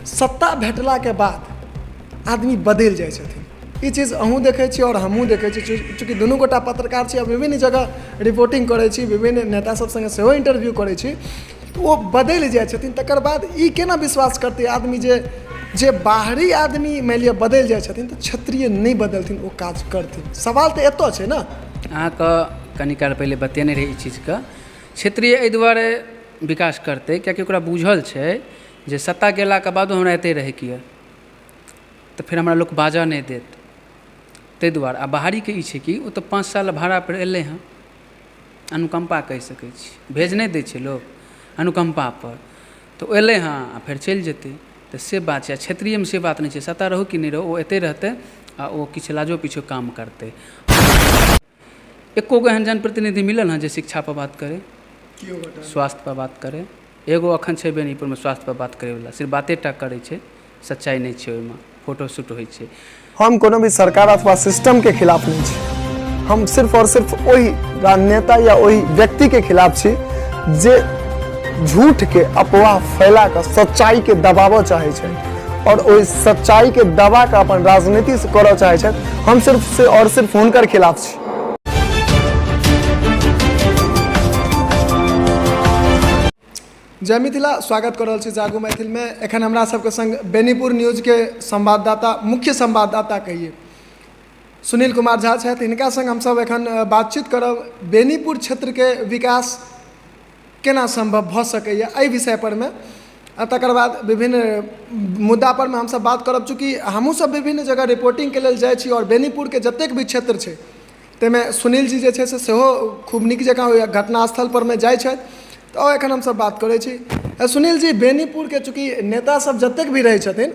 सत्ता भेटला के बाद आदमी बदल जाए छथिन। ई चीज अहूँ देखै छी और हमहूँ देखै छी, चूँकि दुनू गोटा पत्रकार छी, विभिन्न जगह रिपोर्टिंग करै छी, विभिन्न नेता सब संगे सेहो इंटरव्यू करै छी, तो वो बदल जाए छथिन। तकर बाद ई केना विश्वास करतै आदमी जे बाहरी आदमी मानि लिअ बदल जाए छथिन तऽ क्षत्रिय नहीं बदलथिन, वो काज करथिन। सवाल तऽ एतऽ छै ने। अहाँके कनि काल पहिले बतेने रही ई चीजके, क्षेत्रीय एहि दुआरे विकास करतै किएकि ओकरा बुझल छै जे सत्ता गेलाके बादो हमरा एतै रहैके यऽ, तऽ फेर हमरा लोक बाजऽ नहि देत, ताहि दुआरे। आ बाहरीके ई छै कि ओ तऽ 5 साल भाड़ापर एलै हँ, अनुकम्पा कहि सकै छी, भेज नहि दै छै लोक अनुकम्पापर, तऽ ओ एलै हँ आ फेर चलि जेतै, तऽ से बात छै। क्षेत्रीयमे से बात नहि छै, सत्ता रहू कि नहि रहू ओ एतै रहतै आ ओ किछु लाजो पीछो काम करतै। एको गो एहन जनप्रतिनिधि मिलल हँ जे शिक्षापर बात करे, स्वास्थ्यपर बात करे। एगो अखन छै बेनीपुरमे स्वास्थ्यपर बात करैवला, सिर्फ बाते टा करै छै, सच्चाइ नहि छै, ओहिमे फोटो शूट होइ छै। हम कोनो भी सरकार अथवा सिस्टम के खिलाफ नहीं छी, हम सिर्फ और सिर्फ वही राजनेता या वही व्यक्ति के खिलाफ छी जे झूठ के अफवाह फैला कर सच्चाई के दबाव चाहे छै और ओहि सच्चाई के दबा के अपन राजनीति से करऽ चाहे छै। हम सिर्फ से और सिर्फ हुनकर खिलाफ छी। जय मिथिला, स्वागत कर रहल छी जागो मैथिल में। एखन हमरा सबके संग बेनीपुर न्यूज के संवाददाता, मुख्य संवाददाता कहिए, सुनील कुमार झा छथि। हिनका संग हमसब एखन बातचीत करब बेनीपुर क्षेत्र के विकास केना संभव भऽ सकैए एहि विषय पर में। तकर बाद विभिन्न मुद्दा पर में हमसब बात करब, चूँकि हमहूँ सब विभिन्न जगह रिपोर्टिंग के लेल जाइ छी और बेनीपुर के जतेक भी क्षेत्र छै ताहिमे सुनील जी जे छै से सेहो खूब नीक जकाँ घटनास्थल पर में जाइ छथि। तो एखन हमसब बात करै छी। सुनील जी, बेनीपुर के चूँकि नेता सब जतेक भी रहै छथिन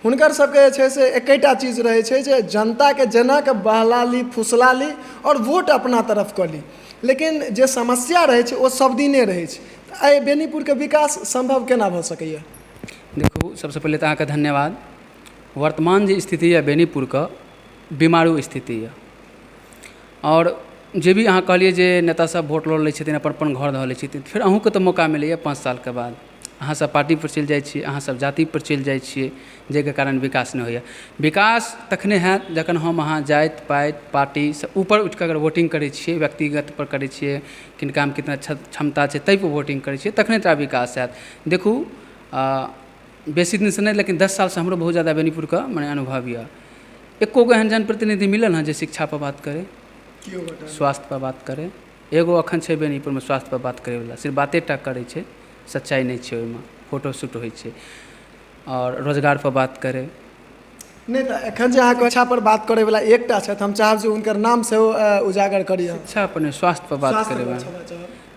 हुनकर सबके जे छै से एकैटा चीज रहै छै जे जनता के जेना के बहला ली, फुसला ली और वोट अपना तरफ कऽ ली, लेकिन जे समस्या रहै छै ओ सब दिने रहै छै। एहि बेनीपुर के विकास संभव केना भऽ सकैए? देखू, सबसे पहिले तऽ अहाँके धन्यवाद। वर्तमान जे स्थिति यऽ बेनीपुरके बीमारू स्थिति यऽ, और जे भी अहाँ कहलिए जे नेता सब वोट लऽ लै छथिन, अपन अपन घर धऽ लै छथिन, फिर अहूँके तऽ मौका मिलैए 5 साल के बाद। अहाँ सब पार्टी पर चलि जाइ छियै, अहाँ सब जाति पर चलि जाइ छियै, जाहिके कारण विकास नहि होइए। विकास तखने हैत जखन हम अहाँ जाति पाति पार्टी से ऊपर उठिकऽ अगर वोटिंग करै छियै, व्यक्तिगत पर करै छियै, किनकामे कितना क्षमता छै ताहि पर वोटिंग करै छियै, तखने टा विकास हैत। देखू, बेसी दिनसँ नहि लेकिन 10 सालसँ हमरो बहुत ज़्यादा बेनीपुरके मने अनुभव यऽ। एको गो एहन जनप्रतिनिधि मिलल हँ जे शिक्षापर बात करे, स्वास्थ्य पर बात करे। एगो अखन छै बेनीपुरमे स्वास्थ्य पर बात करैवला, सिर्फ बाते टा करै छै, सच्चाइ नहि छै, ओहिमे फोटो शूट होइ छै। और रोजगार पर बात करे नहीं, तो एखन जे अहाँके शिक्षा पर बात करे वाला एकटा छथि, हम चाहब जे हुनकर नाम सेहो उजागर करी। शिक्षा पर नहीं, स्वास्थ्य पर बात करे।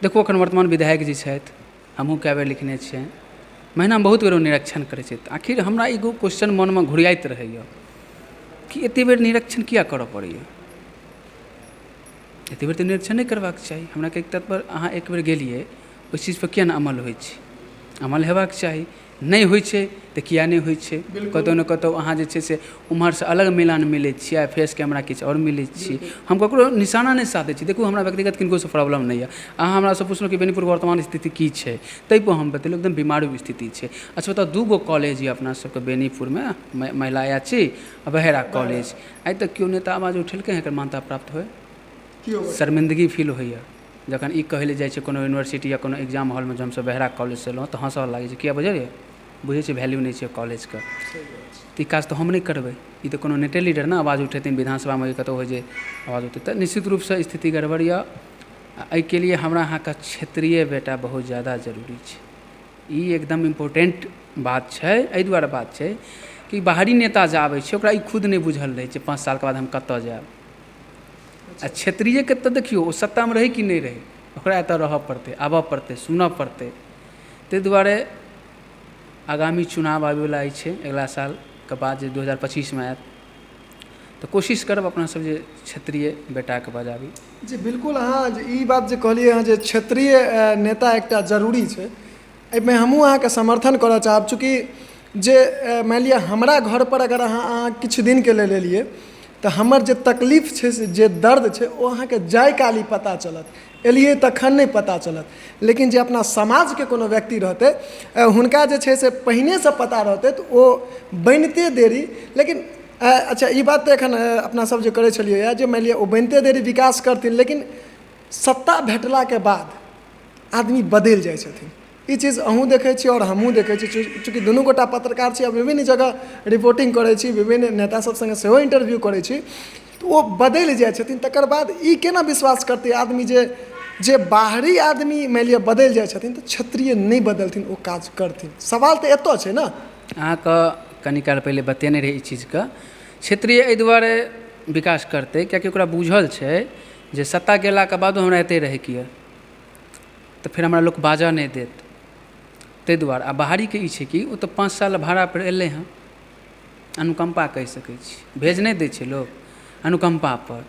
देखू, एखन वर्तमान विधायक जी छथि, हमहूँ कए बेर लिखने छियै, महीनामे बहुत बेर ओ निरीक्षण करै छथि। आखिर हमरा एगो क्वेश्चन मनमे घुरियाइत रहैए कि एतेक बेर निरीक्षण किया करऽ पड़ैए? एतेक बेर तऽ निरीक्षण नहि करबाक चाही। हमरा के एक पर अहाँ एक बेर गेलिए, ओहि चीज पर किया नहि अमल होइ छै? अमल हेबाक चाही। नहीं होइ छै तऽ किया नहीं होइ छै? कतौ न कतौ अहाँ जे छै से उम्हर से अलग मिलान मिलै छियै, फेस कैमरा किछु और मिलै छी। हम ककरो निशाना नहीं साधै छी। देखू, हमरा व्यक्तिगत किनको से प्रॉब्लम नहीं है। अहाँ हमरा से पुछलहुँ कि बेनीपुर वर्तमान स्थिति की छै, ताहि पर हम बतेलहुँ एकदम बीमारू स्थिति छै। अच्छा बताउ, 2 गो कॉलेज यऽ अपना सबके बेनीपुरमे, महिला याची आ बहेरा कॉलेज। आइ तक केओ नेता आवाज उठेलकै एकर मान्यता प्राप्त होय? शर्मिंदगी फील होइए जखन ई कहै लए जाइ छै कोनो यूनिवर्सिटी या कोनो एग्जाम हॉलमे जे हमसब बहेरा कॉलेज से एलहुँ, तऽ हँसऽ लागै छै। किया बुझलियै? बुझै छै वैल्यू नहीं छै कॉलेजके। तऽ ई काज तऽ हम नहीं करबै। ई तऽ कोनो नेटे लीडर ने आवाज उठेथिन विधानसभामे, कतौ होइ जे आवाज उठेतै, तऽ निश्चित रूपसँ स्थिति गड़बड़ यऽ। एहिके लिए हमरा अहाँके क्षेत्रीय बेटा बहुत ज़्यादा जरूरी छै। ई एकदम इम्पोर्टेंट बात छै। एहि दुआरे बात छै कि बाहरी नेता जे आबै छै ओकरा ई खुद नहीं बुझल रहै छै 5 साल के बाद हम कतऽ जायब। आ क्षेत्रीयके तऽ देखियौ, ओ सत्तामे रहै कि नहीं रहै, ओकरा एतऽ रहऽ पड़तै, आबऽ पड़तै, सुनऽ पड़तै। ताहि दुआरे आगामी चुनाव आबैवला छै अगिला सालके बाद, जे 2025 में आयत, तऽ कोशिश करब अपना सब जे क्षेत्रीय बेटाके बजाबी। जी बिल्कुल, अहाँ ई बात जे कहलिए हँ जे क्षेत्रीय नेता एकटा जरूरी छै, एहिमे हमहूँ अहाँके समर्थन करऽ चाहब। चूँकि जे मानि लिअ हमरा घर पर अगर अहाँ किछु दिनके लेल एलिए तऽ हमर जे तकलीफ छै से जे दर्द छै ओ अहाँके जाय काली पता चलत, एलियै तखन नहि पता चलत। लेकिन जे अपना समाजके कोनो व्यक्ति रहतै हुनका जे छै से पहिनेसँ पता रहतै तऽ ओ बनिते देरी। लेकिन अच्छा ई बात तऽ एखन अपना सब जे करै छलियै जे मानि लिअ ओ बनिते देरी विकास करथिन, लेकिन सत्ता भेटलाके बाद आदमी बदलि जाइ छथिन। ई चीज अहूँ देखै छी और हमहूँ देखै छी, चूँकि दुनू गोटा पत्रकार छी आ विभिन्न जगह रिपोर्टिंग करै छी, विभिन्न नेता सब संगे सेहो इंटरव्यू करै छी, तऽ ओ बदलि जाइ छथिन। तकर बाद ई केना विश्वास करतै आदमी जे बाहरी आदमी मानि लिअ बदलि जाइ छथिन तऽ क्षत्रिय नहि बदलथिन, ओ काज करथिन। सवाल तऽ एतऽ छै ने। अहाँके कनि काल पहिले बतेने रही ई चीजके, क्षेत्रीय एहि दुआरे विकास करतै किएकि ओकरा बुझल छै जे सत्ता गेलाके बादो हमरा एतै रहैके यऽ, तऽ फेर हमरा लोक बाजऽ नहि देत, ताहि दुआरे। आ बाहरीके ई छै कि ओ तऽ 5 साल भाड़ापर एलै हँ, अनुकम्पा कहि सकै छी, भेज नहि दै छै लोक अनुकम्पापर,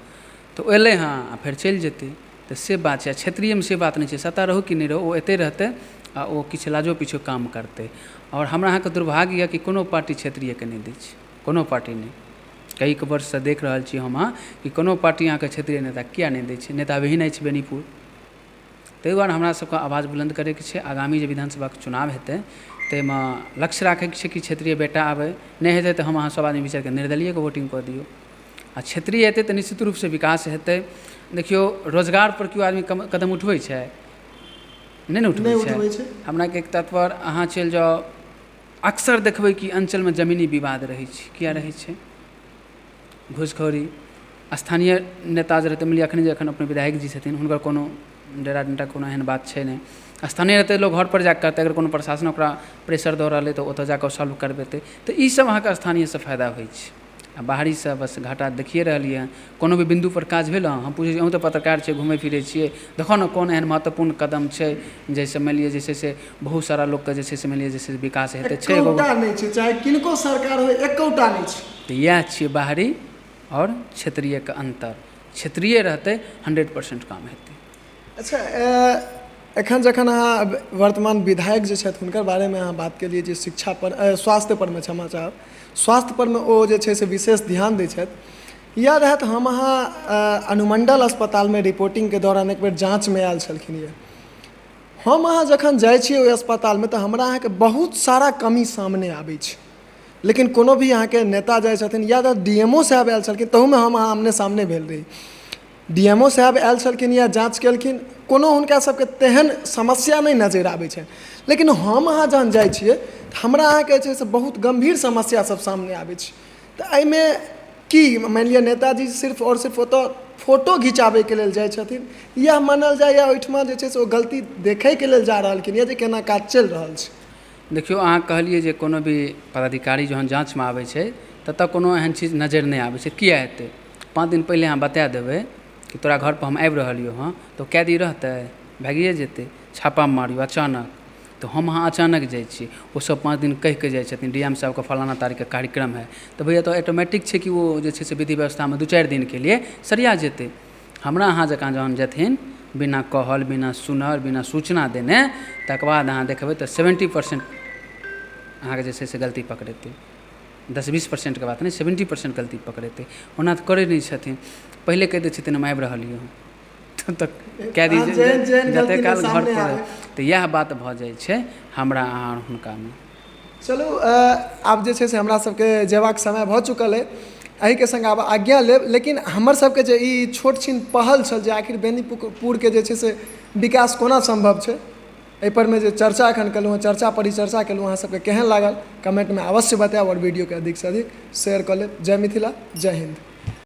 तऽ ओ एलै हँ आ फेर चलि जेतै, तऽ से बात छै। क्षेत्रीयमे से बात नहि छै, सत्ता रहू कि नहि रहू ओ एतै रहतै आ ओ किछु लाजो पीछो काम करतै। और हमरा अहाँके दुर्भाग्य यऽ कि कोनो पार्टी क्षेत्रीयके नहि दै छै, कोनो पार्टी नहि। कई वर्षसँ देख रहल छी हम कि कोनो पार्टी अहाँके क्षेत्रीय नेता किया नहि दै छै। नेता विहीन अछि बेनीपुर, ताहि दुआरे हमरा सबके आवाज बुलंद करैके छै। आगामी जे विधानसभाके चुनाव हेतै ताहिमे लक्ष्य राखैके छै कि क्षेत्रीय बेटा आबै, नहि हेतै तऽ हम अहाँ सब आदमी विचार कऽ निर्दलीयके वोटिंग कऽ दियौ। आ क्षेत्रीय हेतै तऽ निश्चित रूपसँ विकास हेतै। देखियौ रोजगारपर केओ आदमी कदम उठबै छै, नहि उठबै छै। हमरा एक तत्पर अहाँ चलि जाउ, अक्सर देखबै कि अंचलमे जमीनी विवाद रहै छै। किया रहै छै? घूसखोरी। स्थानीय नेता जे रहतै, मिलिए एखन जे अपने विधायक जी छथिन हुनकर कोनो डेरा डंटा कोनो एहन बात छै नहि। स्थानीय रहतै लोक घरपर जाकऽ करतै, अगर कोनो प्रशासन ओकरा प्रेशर दऽ रहल अइ तऽ ओतऽ जाकऽ सॉल्व करबेतै। तऽ ई सब अहाँके स्थानीयसँ फायदा होइ छै। आ बाहरीसँ बस घाटा देखिए रहलियै हँ। कोनो भी बिन्दुपर काज भेल, हम पूछै छी अहूँ तऽ पत्रकार छियै, घुमै फिरै छियै, देखो ने कोन एहन महत्वपूर्ण कदम छै जाहिसँ मानि लिअ जे छै से बहुत सारा लोकके जे छै से मानि लिअ जे छै से विकास हेतै। छै एकौटा नहि छै, चाहे किनको सरकार हो एकौटा नहि छै। तऽ इएह छियै बाहरी और क्षेत्रीयके अन्तर। क्षेत्रीय रहतै 100% काम हेतै। अच्छा एखन जखन अहाँ वर्तमान विधायक जे छथि हुनकर बारेमे अहाँ बात केलिए जे शिक्षा पर स्वास्थ्य परमे क्षमा चाहब, स्वास्थ्य परमे ओ जे छै से विशेष ध्यान दै छथि। इएह रहत हम अहाँ अनुमंडल अस्पतालमे रिपोर्टिंगके दौरान एक बेर जाँचमे आयल छलखिन यऽ। हम अहाँ जखन जाइ छियै ओहि अस्पतालमे तऽ हमरा अहाँके बहुत सारा कमी सामने आबै छै। लेकिन कोनो भी अहाँके नेता जाइ छथिन या तऽ DMO साहब आयल छलखिन, तहूमे हम अहाँ आमने सामने भेल रही। DMO साहब आयल छलखिन या जाँच केलखिन, कोनो हुनका सबके तेहन समस्या नहि नजरि आबै छनि। लेकिन हम अहाँ जहन जाइ छियै तऽ हमरा अहाँके जे छै से बहुत गम्भीर समस्या सब सामने आबै छै। तऽ एहिमे की मानि लिअ नेताजी सिर्फ और सिर्फ ओतऽ फोटो घिचाबैके लेल जाइ छथिन, या मानल जाय या ओहिठमा जे छै से ओ गलती देखैके लेल जा रहलखिन या जे केना काज चलि रहल छै? देखियौ अहाँ कहलिए जे कोनो भी पदाधिकारी जहन जाँचमे आबै छै ततऽ कोनो एहन चीज नजरि नहि आबै छै। किया हेतै? 5 दिन पहिले अहाँ बता देबै कि तोरा घरपर हम आबि रहलियौ हँ, तऽ कै दिन रहतै? भागिए जेतै। छापा मारियौ अचानक, तऽ हम अहाँ अचानक जाइ छी, ओ सब 5 दिन कहि कऽ जाइ छथिन DM साहबके फलाना तारीखके कार्यक्रम है, तऽ भैया तो ऑटोमेटिक छै कि वो जे छै से विधि व्यवस्थामे 2-4 दिनके लिए सरिया जेतै। हमरा अहाँ जकाँ जहन जेथिन बिना कहल, बिना सुनल, बिना सूचना देने, तकर बाद अहाँ देखबै तऽ 70% अहाँके जे छै से गलती पकड़ेतै। 10-20% के बात नहि, 70% गलती पकड़ेतै। ओना तऽ करै नहि छथिन, पहिले कहि दै छथिन हम आबि रहलियै हँ तऽ कए दिन जतेक काल घर पर, तऽ इएह बात भऽ जाइ छै हमरा अहाँ हुनकामे। चलू आब जे छै से हमरा सबके जेबाक समय भऽ चुकल अइ, एहिके संग आब आज्ञा लेब। लेकिन हमर सबके जे ई छोट छीन पहल छल जे आखिर बेनीपुरके जे छै से विकास कोना संभव छै, एहिपरमे जे चर्चा एखन केलहुँ, चर्चा परिचर्चा केलहुँ, अहाँ सबके केहन लागल कमेंटमे अवश्य बतायब और वीडियोके अधिकसँ अधिक शेयर कऽ लेब। जय मिथिला, जय हिन्द।